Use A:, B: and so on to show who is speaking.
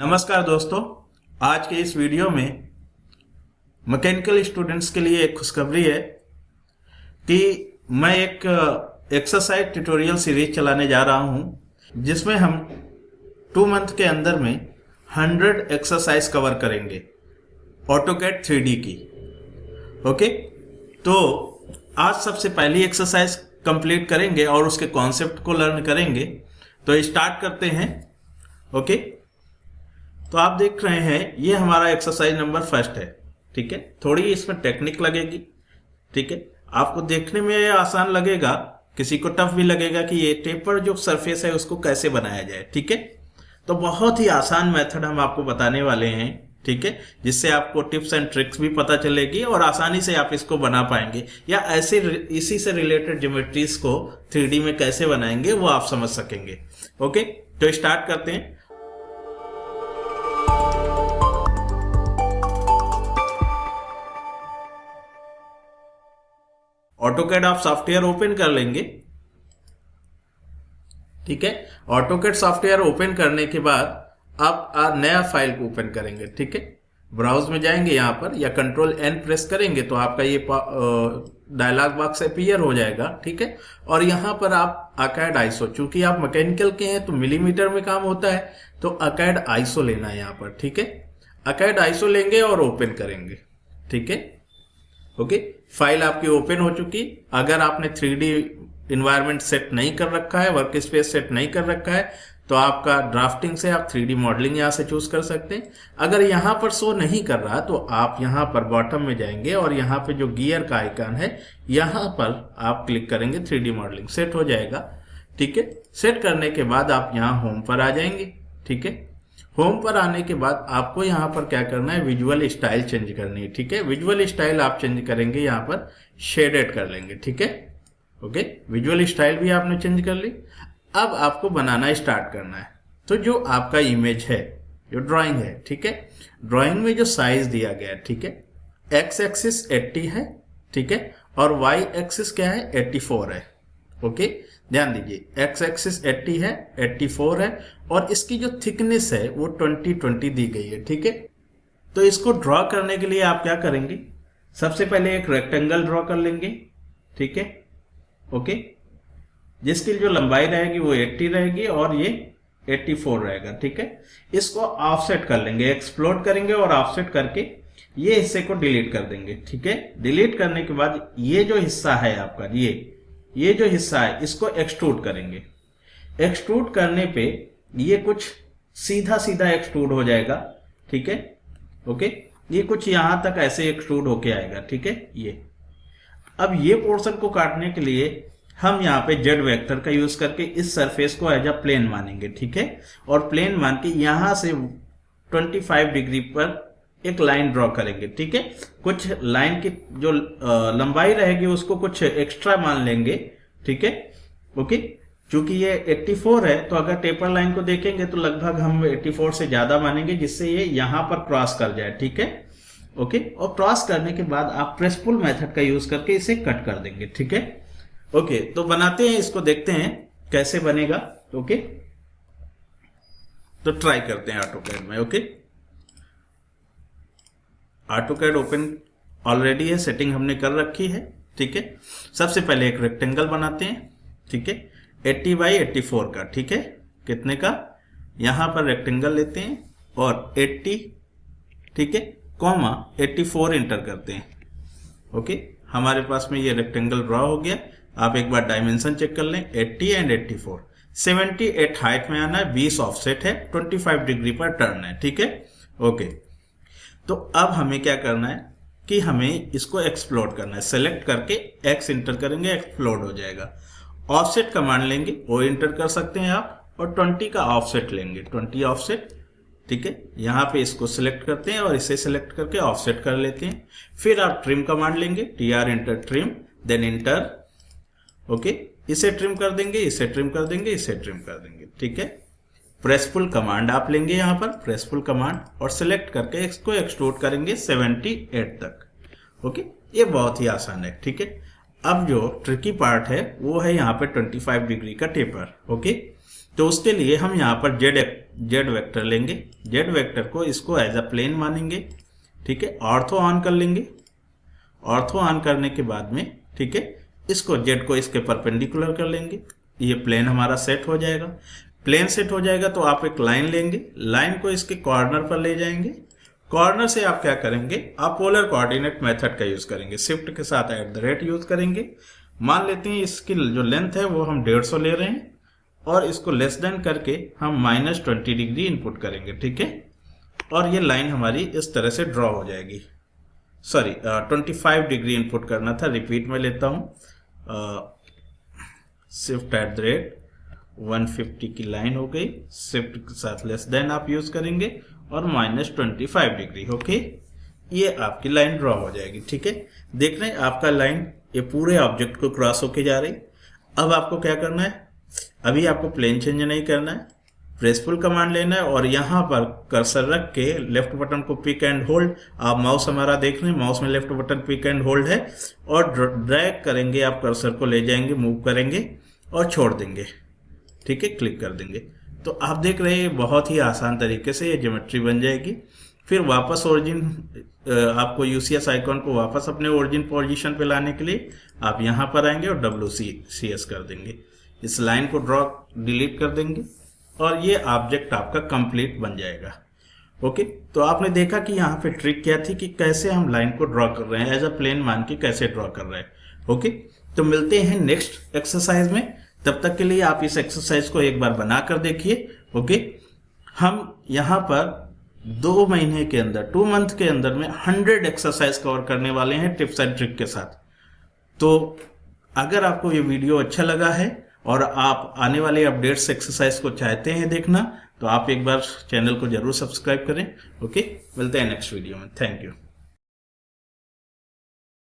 A: नमस्कार दोस्तों, आज के इस वीडियो में मैकेनिकल स्टूडेंट्स के लिए एक खुशखबरी है कि मैं एक एक्सरसाइज ट्यूटोरियल सीरीज चलाने जा रहा हूं जिसमें हम 2 मंथ के अंदर में 100 एक्सरसाइज कवर करेंगे ऑटोकैड 3D की। ओके, तो आज सबसे पहली एक्सरसाइज कंप्लीट करेंगे और उसके कॉन्सेप्ट को लर्न करेंगे। तो स्टार्ट करते हैं। ओके, तो आप देख रहे हैं ये हमारा एक्सरसाइज नंबर फर्स्ट है। ठीक है, थोड़ी इसमें टेक्निक लगेगी। ठीक है, आपको देखने में आसान लगेगा, किसी को टफ भी लगेगा कि ये टेपर जो सरफेस है उसको कैसे बनाया जाए। ठीक है, तो बहुत ही आसान मेथड हम आपको बताने वाले हैं। ठीक है, जिससे आपको टिप्स एंड ट्रिक्स भी पता चलेगी और आसानी से आप इसको बना पाएंगे, या ऐसे इसी से रिलेटेड ज्योमेट्रीज को 3D में कैसे बनाएंगे वो आप समझ सकेंगे। ओके, तो स्टार्ट करते हैं। ऑटोकैड आप सॉफ्टवेयर ओपन कर लेंगे। ठीक है, ऑटोकैड सॉफ्टवेयर ओपन करने के बाद आप नया फाइल को ओपन करेंगे। ठीक है, ब्राउज में जाएंगे यहाँ पर या कंट्रोल N प्रेस करेंगे तो आपका ये डायलॉग बॉक्स अपीयर हो जाएगा। ठीक है, और यहाँ पर आप अकैड आईसो, चूंकि आप मैकेनिकल के हैं तो मिलीमीटर में काम होता है, तो अकैड आईसो लेना है यहाँ पर। ठीक है, अकैड आईसो लेंगे और ओपन करेंगे। ठीक है, ओके, फाइल आपकी ओपन हो चुकी। अगर आपने 3D इन्वायरमेंट सेट नहीं कर रखा है, वर्क स्पेस सेट नहीं कर रखा है, तो आपका ड्राफ्टिंग से आप 3D मॉडलिंग यहां से चूज कर सकते हैं। अगर यहां पर शो नहीं कर रहा तो आप यहां पर बॉटम में जाएंगे और यहां पे जो गियर का आइकन है यहां पर आप क्लिक करेंगे, 3D मॉडलिंग सेट हो जाएगा। ठीक है, सेट करने के बाद आप यहां होम पर आ जाएंगे। ठीक है, होम पर आने के बाद आपको यहाँ पर क्या करना है, विजुअल स्टाइल चेंज करनी है। ठीक है, विजुअल स्टाइल आप चेंज करेंगे, यहाँ पर शेडेड कर लेंगे। ठीक है, ओके, विजुअल स्टाइल भी आपने चेंज कर ली। अब आपको बनाना स्टार्ट करना है। तो जो आपका इमेज है, जो ड्राइंग है, ठीक है, ड्राइंग में जो साइज दिया गया है, ठीक है, एक्स एक्सिस 80 है। ठीक है, और वाई एक्सिस क्या है, 84 है। ओके, ध्यान दीजिए, एक्स एक्सिस 80 है, 84 है, और इसकी जो थिकनेस है वो 20-20 दी गई है। ठीक है, तो इसको ड्रॉ करने के लिए आप क्या करेंगे, सबसे पहले एक रेक्टेंगल ड्रॉ कर लेंगे। ठीक है, ओके, जिसकी जो लंबाई रहेगी वो 80 रहेगी और ये 84 रहेगा। ठीक है, इसको ऑफसेट कर लेंगे, एक्सप्लोड करेंगे और ऑफसेट करके ये हिस्से को डिलीट कर देंगे। ठीक है, डिलीट करने के बाद ये जो हिस्सा है आपका, ये जो हिस्सा है इसको एक्सट्रूड करेंगे। एक्सट्रूड करने पे ये कुछ सीधा सीधा एक्सट्रूड हो जाएगा। ठीक है, ओके, ये कुछ यहां तक ऐसे एक्सट्रूड होके आएगा। ठीक है, ये अब ये पोर्शन को काटने के लिए हम यहाँ पे जेड वेक्टर का यूज करके इस सरफेस को एज अ प्लेन मानेंगे। ठीक है, और प्लेन मान के यहां से 25 डिग्री पर एक लाइन ड्रॉ करेंगे। ठीक है, कुछ लाइन की जो लंबाई रहेगी उसको कुछ एक्स्ट्रा मान लेंगे। ठीक है, ओके, चूंकि ये 84 है तो अगर टेपर लाइन को देखेंगे तो लगभग हम 84 से ज्यादा मानेंगे, जिससे ये यहां पर क्रॉस कर जाए। ठीक है, ओके, और क्रॉस करने के बाद आप प्रेस पुल मेथड का यूज करके इसे कट कर देंगे। ठीक है, ओके, तो बनाते हैं, इसको देखते हैं कैसे बनेगा। ओके, तो ट्राई करते हैं ऑटोकैड में। ओके, ऑटोकैड ओपन ऑलरेडी है, सेटिंग हमने कर रखी है। ठीक है, सबसे पहले एक रेक्टेंगल बनाते हैं। ठीक है, 80 बाई 84 का। ठीक है, कितने का, यहां पर रेक्टेंगल लेते हैं और 80, ठीक है, कॉमा 84 इंटर करते हैं। ओके, हमारे पास में ये रेक्टेंगल ड्रॉ हो गया। आप एक बार डायमेंशन चेक कर लें, 80 एंड 84, 78 हाइट में आना है, 20 ऑफसेट है, 25 डिग्री पर टर्न है। ठीक है, ओके, तो अब हमें क्या करना है कि हमें इसको एक्सप्लोड करना है। सेलेक्ट करके एक्स इंटर करेंगे, एक्सप्लोड हो जाएगा। ऑफसेट कमांड लेंगे, वो इंटर कर सकते हैं आप, और 20 का ऑफसेट लेंगे, 20 ऑफसेट। ठीक है, यहां पे इसको सिलेक्ट करते हैं और इसे सिलेक्ट करके ऑफसेट कर लेते हैं। फिर आप ट्रिम कमांड लेंगे, TR enter trim, then enter. Okay, इसे ट्रिम कर देंगे, इसे ट्रिम कर देंगे, इसे ट्रिम कर देंगे। ठीक है, प्रेस पुल कमांड आप लेंगे यहाँ पर, प्रेस पुल कमांड, और सिलेक्ट करके इसको एक्सट्रूड करेंगे 78 तक। ओके, ये बहुत ही आसान है। ठीक है, अब जो ट्रिकी पार्ट है वो है यहाँ पे 25 डिग्री का टेपर। ओके, तो उसके लिए हम यहाँ पर जेड जेड वेक्टर लेंगे, जेड वेक्टर को इसको एज अ प्लेन मानेंगे, ठीक है। ऑर्थो ऑन कर लेंगे, ऑर्थो ऑन करने के बाद में, ठीक है, इसको जेड को इसके परपेंडिकुलर कर लेंगे, ये प्लेन हमारा सेट हो जाएगा। प्लेन सेट हो जाएगा तो आप एक लाइन लेंगे, लाइन को इसके कॉर्नर पर ले जाएंगे, कॉर्नर से आप क्या करेंगे, आप पोलर कोऑर्डिनेट मेथड का यूज करेंगे, शिफ्ट के साथ @ यूज करेंगे। मान लेते हैं इसकी जो लेंथ है वो हम 150 ले रहे हैं और इसको लेस देन करके हम -20 डिग्री इनपुट करेंगे, ठीक है। और ये लाइन हमारी इस तरह से ड्रॉ हो जाएगी। सॉरी 25 डिग्री इनपुट करना था, रिपीट में लेता हूं। शिफ्ट @ 150 की लाइन हो गई, शिफ्ट के साथ लेस देन आप यूज करेंगे और -25 डिग्री, ओके। ये आपकी लाइन ड्रॉ हो जाएगी, ठीक है। देख रहे हैं आपका लाइन ये पूरे ऑब्जेक्ट को क्रॉस होके जा रही। अब आपको क्या करना है, अभी आपको प्लेन चेंज नहीं करना है, प्रेसफुल कमांड लेना है और यहाँ पर कर्सर रख के लेफ्ट बटन को पिक एंड होल्ड, आप माउस हमारा देख रहे हैं, माउस में left button pick and hold है और ड्रैग करेंगे, आप कर्सर को ले जाएंगे, मूव करेंगे और छोड़ देंगे, ठीक है, क्लिक कर देंगे। तो आप देख रहे हैं बहुत ही आसान तरीके से ये ज्योमेट्री बन जाएगी। फिर वापस ओरिजिन, आपको यूसीएस आइकॉन को वापस अपने ओरिजिन पोजीशन पे लाने के लिए आप यहाँ पर आएंगे और WCS कर देंगे, इस लाइन को ड्रॉ डिलीट कर देंगे और ये ऑब्जेक्ट आपका कंप्लीट बन जाएगा, ओके। तो आपने देखा कि यहाँ पे ट्रिक क्या थी कि कैसे हम लाइन को ड्रॉ कर रहे हैं, एज अ प्लेन मान के कैसे ड्रॉ कर रहे हैं, ओके। तो मिलते हैं नेक्स्ट एक्सरसाइज में, तब तक के लिए आप इस एक्सरसाइज को एक बार बना कर देखिए, ओके। हम यहाँ पर 2 महीने के अंदर, 2 मंथ के अंदर में 100 एक्सरसाइज कवर करने वाले हैं टिप्स एंड ट्रिक के साथ। तो अगर आपको ये वीडियो अच्छा लगा है और आप आने वाले अपडेट्स एक्सरसाइज को चाहते हैं देखना, तो आप एक बार चैनल को जरूर सब्सक्राइब करें, ओके। मिलते हैं नेक्स्ट वीडियो में, थैंक यू।